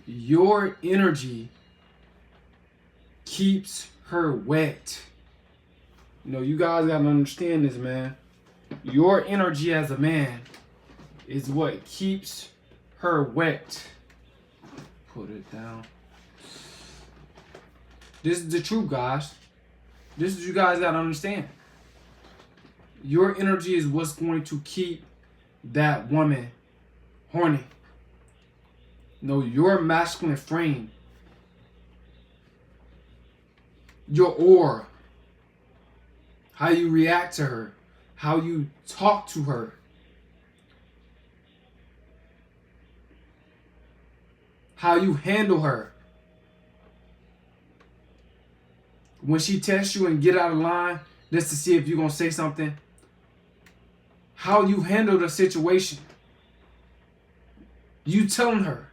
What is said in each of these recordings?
Your energy keeps her wet. You know, you guys gotta understand this, man. Your energy as a man is what keeps her wet. Put it down. This is the truth, guys. This is what you guys gotta understand. Your energy is what's going to keep that woman horny. You know, your masculine frame, your aura, how you react to her, how you talk to her, how you handle her. When she tests you and get out of line just to see if you're going to say something, how you handle the situation. You telling her.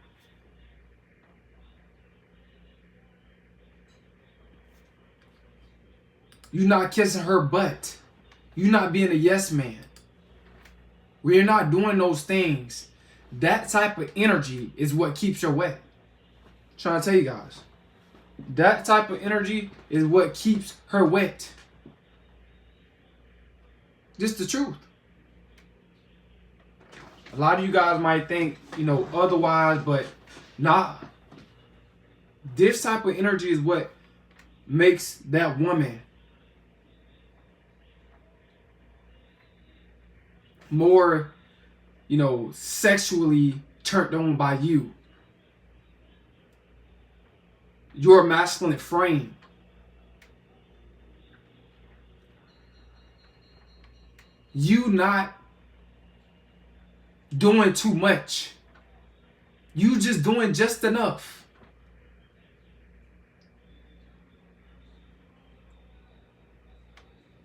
You not kissing her butt. You not being a yes man. When you're not doing those things, that type of energy is what keeps her wet. I'm trying to tell you guys. That type of energy is what keeps her wet. Just the truth. A lot of you guys might think, you know, otherwise, but nah. This type of energy is what makes that woman more, you know, sexually turned on by you. Your masculine frame. You not doing too much. You just doing just enough.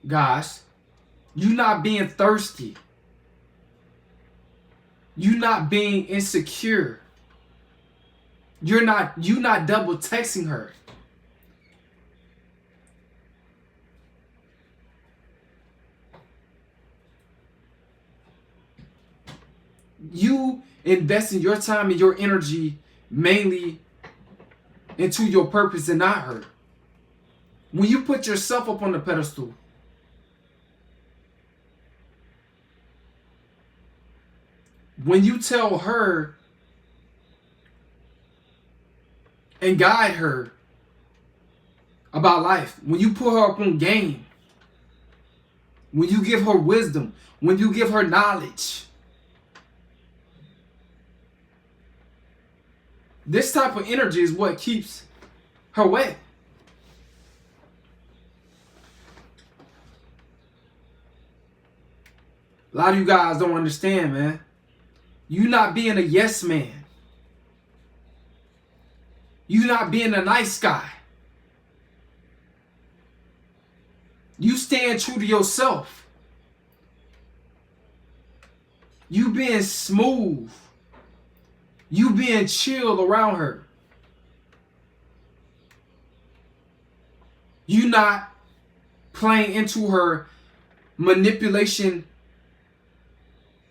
Guys, you not being thirsty. You not being insecure. You not double texting her. You investing your time and your energy mainly into your purpose and not her. When you put yourself up on the pedestal, when you tell her and guide her about life, when you put her up on game, when you give her wisdom, when you give her knowledge, this type of energy is what keeps her wet. A lot of you guys don't understand, man. You not being a yes man. You not being a nice guy. You staying true to yourself. You being smooth. You being chill around her. You not playing into her manipulation,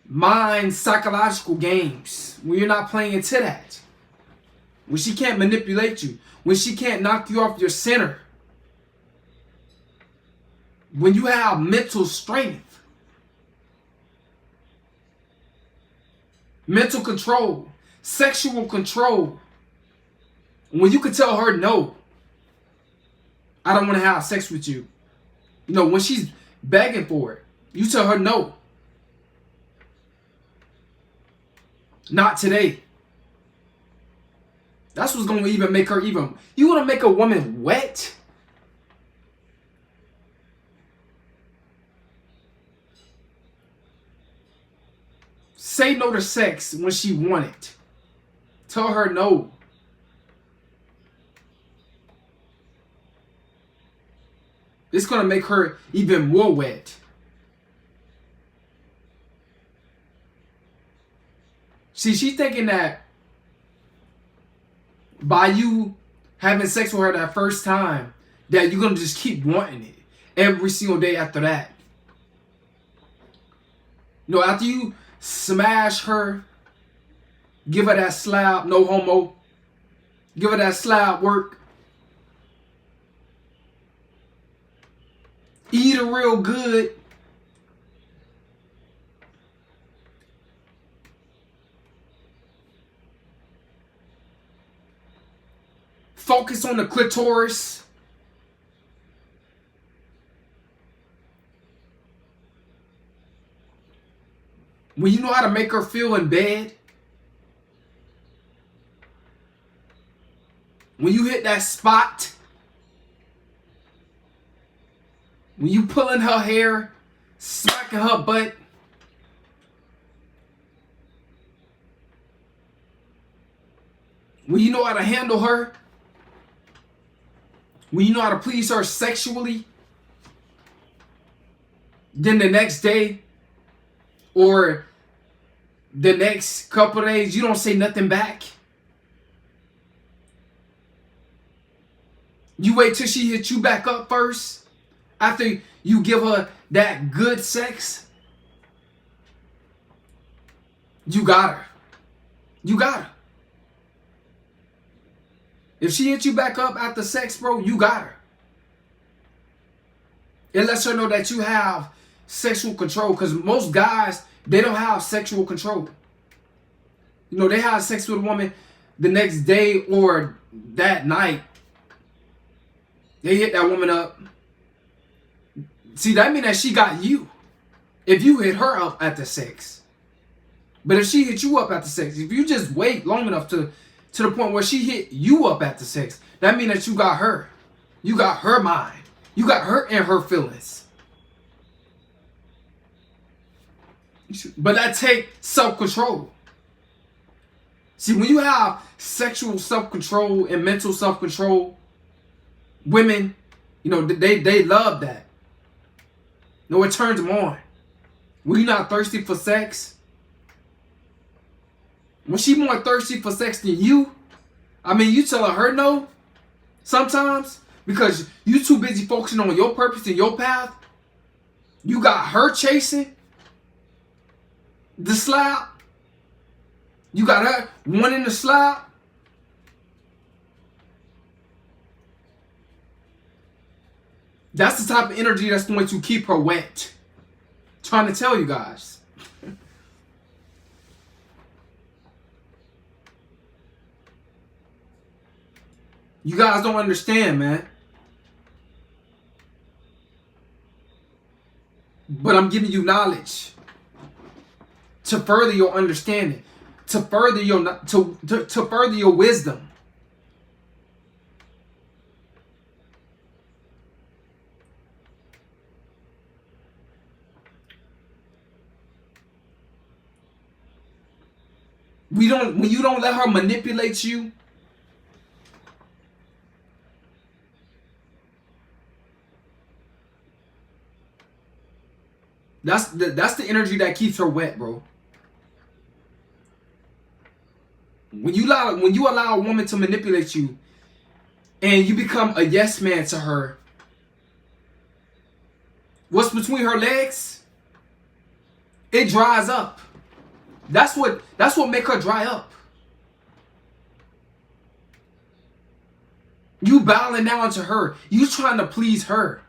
mind, psychological games. When you're not playing into that. When she can't manipulate you. When she can't knock you off your center. When you have mental strength. Mental control. Sexual control. When you can tell her no. I don't want to have sex with you. You know, when she's begging for it. You tell her no. Not today. That's what's going to even make her even. You want to make a woman wet? Say no to sex when she want it. Tell her no. It's going to make her even more wet. See, she's thinking that by you having sex with her that first time, that you're going to just keep wanting it every single day after that. You know, after you smash her, give her that slap, no homo, Give her that slab work. Eat her real good. Focus on the clitoris. When you know how to make her feel in bed. When you hit that spot. When you pulling her hair, smacking her butt. When you know how to handle her. When you know how to please her sexually. Then the next day or the next couple of days, you don't say nothing back. You wait till she hits you back up first. After you give her that good sex. You got her. You got her. If she hits you back up after sex, bro, you got her. It lets her know that you have sexual control. Because most guys, they don't have sexual control. You know, they have sex with a woman the next day or that night. They hit that woman up. See, that means that she got you. If you hit her up after sex. But if she hit you up after sex, if you just wait long enough to the point where she hit you up after sex, that means that you got her. You got her mind. You got her and her feelings. But that takes self-control. See, when you have sexual self-control and mental self-control, women, you know, they love that. You know, it turns them on. When you're not thirsty for sex, when she more thirsty for sex than you, I mean, you telling her no sometimes because you too busy focusing on your purpose and your path. You got her chasing the slab. You got her wanting the slab. That's the type of energy that's going to keep her wet. Trying to tell you guys. You guys don't understand, man. But I'm giving you knowledge to further your understanding, to further your to further your wisdom. When you don't let her manipulate you, that's the energy that keeps her wet, bro. When you allow a woman to manipulate you and you become a yes man to her, what's between her legs? It dries up. That's what make her dry up. You bowing down to her. You trying to please her.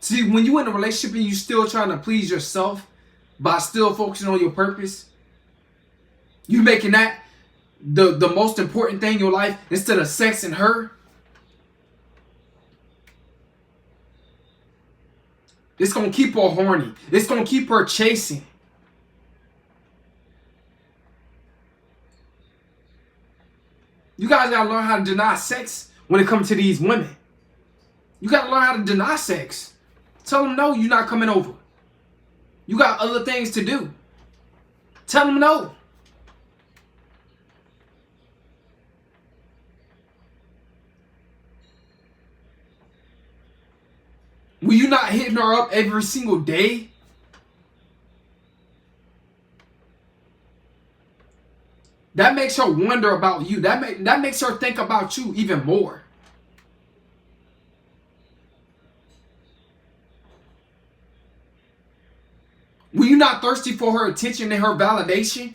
See, when you in a relationship and you still trying to please yourself by still focusing on your purpose, you making that the most important thing in your life instead of sex and her, it's going to keep her horny. It's going to keep her chasing. You guys got to learn how to deny sex when it comes to these women. You got to learn how to deny sex. Tell them no, you're not coming over. You got other things to do. Tell them no. When you're not hitting her up every single day, that makes her wonder about you. That makes her think about you even more. When you're not thirsty for her attention and her validation,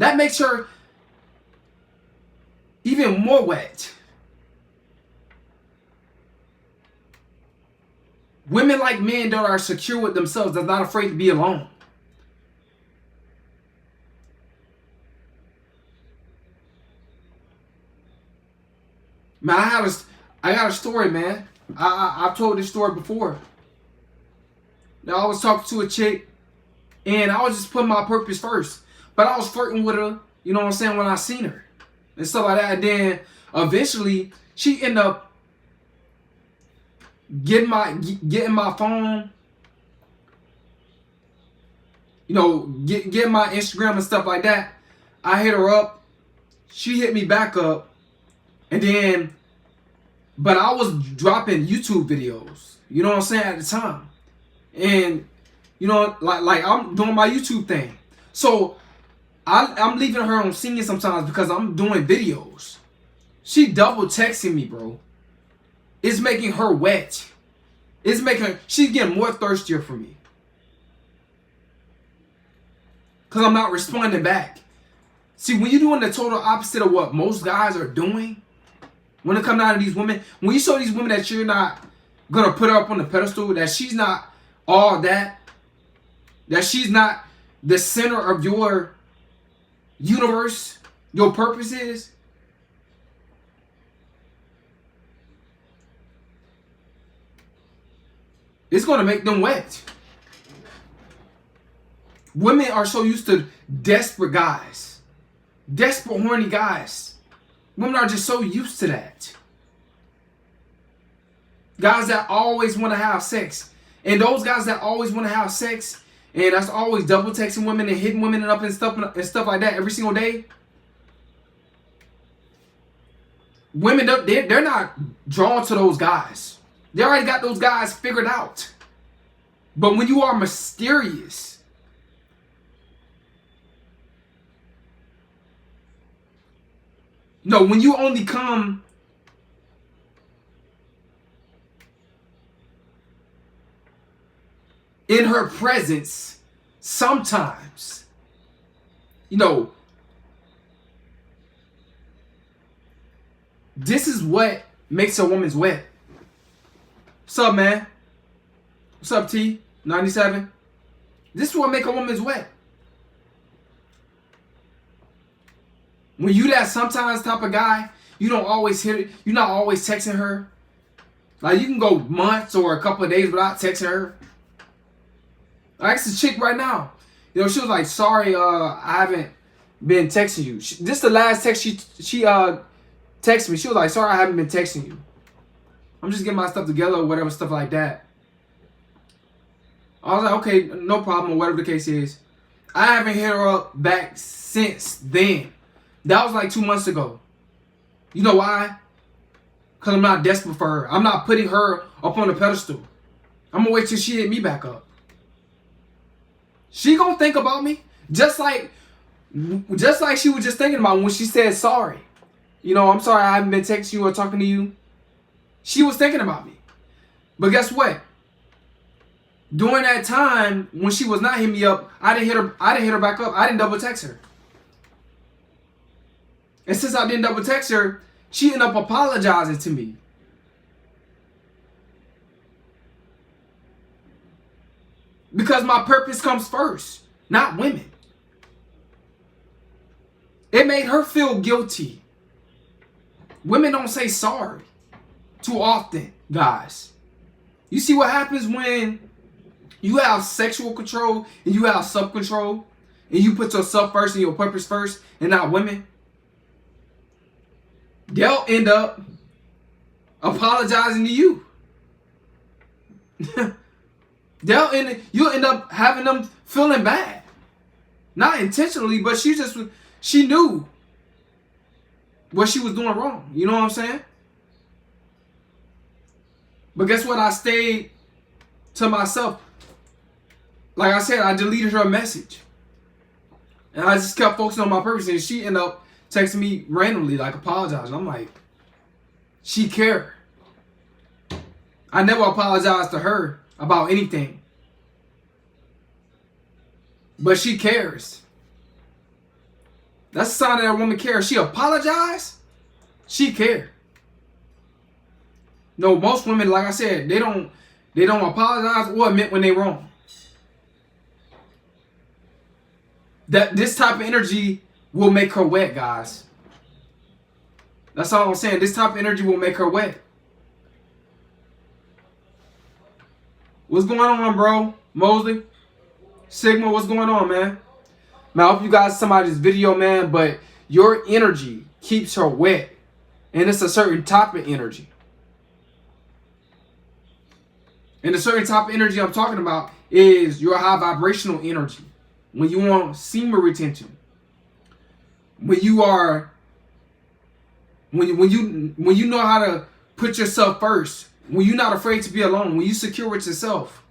That makes her even more wet. Women like men that are secure with themselves, that's not afraid to be alone. Man, I got a story, man. I've told this story before. Now, I was talking to a chick, and I was just putting my purpose first. But I was flirting with her, you know what I'm saying, when I seen her. And stuff like that. And then, eventually, she ended up getting my phone, you know, getting my Instagram and stuff like that. I hit her up. She hit me back up. And then, but I was dropping YouTube videos, you know what I'm saying, at the time. And, you know, like I'm doing my YouTube thing. So, I'm leaving her on singing sometimes because I'm doing videos. She double texting me, bro. It's making her wet. It's making her, she's getting more thirstier for me. Because I'm not responding back. See, when you're doing the total opposite of what most guys are doing, when it comes down to these women, when you show these women that you're not going to put her up on the pedestal, that she's not all that she's not the center of your universe, your purpose is, it's going to make them wet. Women are so used to desperate guys. Desperate, horny guys. Women are just so used to that. Guys that always want to have sex. And those guys that always want to have sex, and that's always double texting women and hitting women up and stuff like that every single day. Women, they're not drawn to those guys. They already got those guys figured out. But when you are mysterious, no, when you only come in her presence sometimes, you know, this is what makes a woman's wet. What's up, man? What's up, T? 97? This is what makes a woman's wet. When you that sometimes type of guy, you don't always hit it. You're not always texting her. Like, you can go months or a couple of days without texting her. I asked a chick right now. You know, she was like, sorry, I haven't been texting you. This is the last text she texted me. She was like, sorry, I haven't been texting you. I'm just getting my stuff together or whatever, stuff like that. I was like, okay, no problem, or whatever the case is. I haven't hit her up back since then. That was like 2 months ago. You know why? Because I'm not desperate for her. I'm not putting her up on the pedestal. I'm going to wait till she hit me back up. She going to think about me just like she was just thinking about when she said sorry. You know, I'm sorry I haven't been texting you or talking to you. She was thinking about me. But guess what? During that time when she was not hitting me up, I didn't hit her back up. I didn't double text her. And since I didn't double text her, she ended up apologizing to me. Because my purpose comes first, not women. It made her feel guilty. Women don't say sorry too often, guys. You see what happens when you have sexual control and you have self-control and you put yourself first and your purpose first and not women? They'll end up apologizing to you. You'll end up having them feeling bad. Not intentionally, but she knew what she was doing wrong. You know what I'm saying? But guess what? I stayed to myself. Like I said, I deleted her message. And I just kept focusing on my purpose. And she ended up texting me randomly, like apologizing. I'm like, she cared. I never apologized to her about anything. But she cares. That's a sign that woman cares. She apologized. She cared. No, most women, like I said, they don't apologize or admit when they wrong. That this type of energy will make her wet, guys. That's all I'm saying. This type of energy will make her wet. What's going on, bro? Mosley? Sigma, what's going on, man? Man, I hope you guys somebody's video, man, but your energy keeps her wet. And it's a certain type of energy. And the certain type of energy I'm talking about is your high vibrational energy. When you want semen retention. When you know how to put yourself first. When you're not afraid to be alone. When you secure with yourself.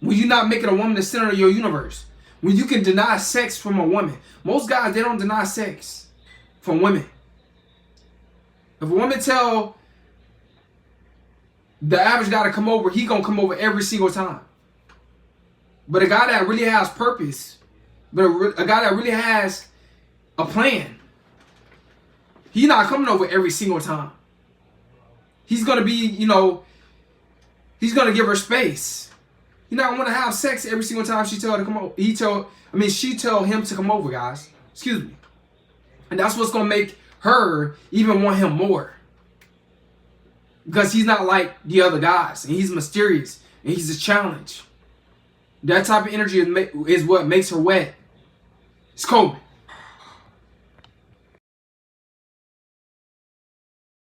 When you're not making a woman the center of your universe. When you can deny sex from a woman. Most guys, they don't deny sex from women. If a woman tell the average guy to come over, he gonna come over every single time. But a guy that really has purpose, but a guy that really has a plan, he's not coming over every single time. He's gonna be, he's gonna give her space. He's not gonna have sex every single time she tell her to come over. She tell him to come over, guys. Excuse me. And that's what's gonna make her even want him more. Because he's not like the other guys. And he's mysterious. And he's a challenge. That type of energy is what makes her wet. It's cold.